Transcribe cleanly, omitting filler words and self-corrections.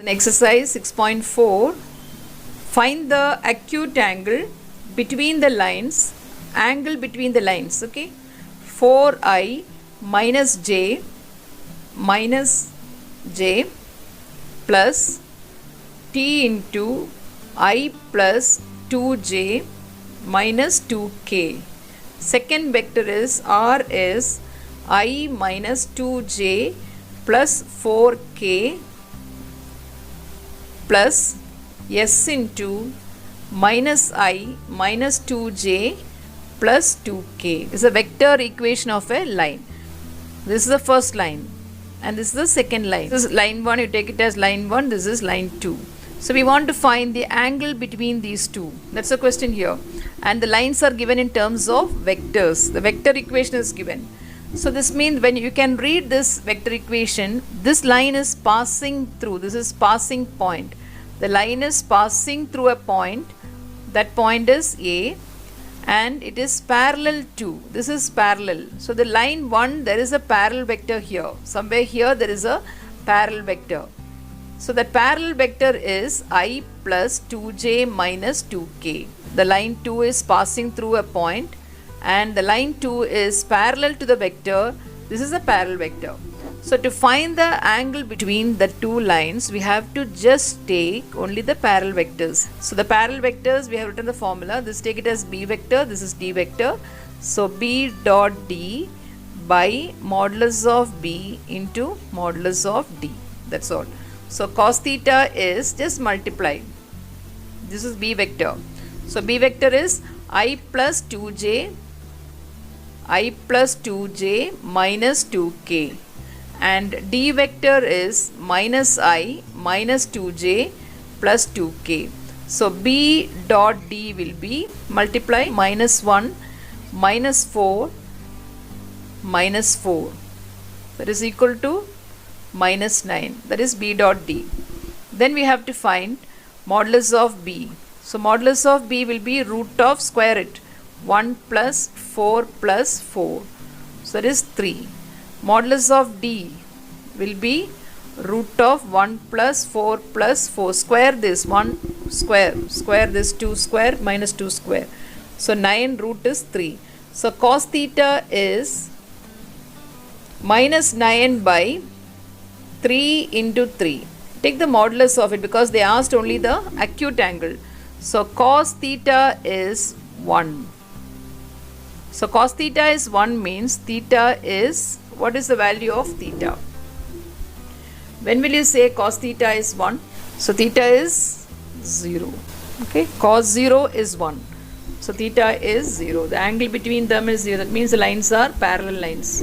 In exercise 6.4, find the acute angle between the lines, okay? 4i minus j plus t into I plus 2j minus 2k. Second vector is r is I minus 2j plus 4k plus s into minus I minus 2j plus 2k. This is a vector equation of a line. This is the first line and this is the second line. This is line 1, you take it as line 1, this is line 2. So we want to find the angle between these two. That's the question here. And the lines are given in terms of vectors. The vector equation is given. So this means when you can read this vector equation, this line is passing through, this is passing point. The line is passing through a point, that point is A, and it is parallel to, this is parallel. So the line 1, there is a parallel vector here. Somewhere here there is a parallel vector. So that parallel vector is I plus 2j minus 2k. The line 2 is passing through a point and the line 2 is parallel to the vector. This is a parallel vector. So to find the angle between the two lines, we have to just take only the parallel vectors. So the parallel vectors, we have written the formula. This take it as b vector, this is d vector. So b dot d by modulus of b into modulus of d. That's all. So cos theta is just multiply. This is b vector. So b vector is I plus 2j minus 2k. And d vector is minus I minus 2j plus 2k. So b dot d will be multiply minus 1 minus 4 minus 4. That is equal to minus 9. That is b dot d. Then we have to find modulus of b. So modulus of b will be root of square it. 1 plus 4 plus 4. So that is 3. Modulus of d will be root of 1 plus 4 plus 4. Square this 1 square. Square this 2 square minus 2 square. So 9 root is 3. So cos theta is minus 9 by 3 into 3. Take the modulus of it because they asked only the acute angle. So cos theta is 1. So cos theta is 1 means theta is, what is the value of theta? When will you say cos theta is 1? So theta is 0. Okay, cos 0 is 1. So theta is 0. The angle between them is 0. That means the lines are parallel lines.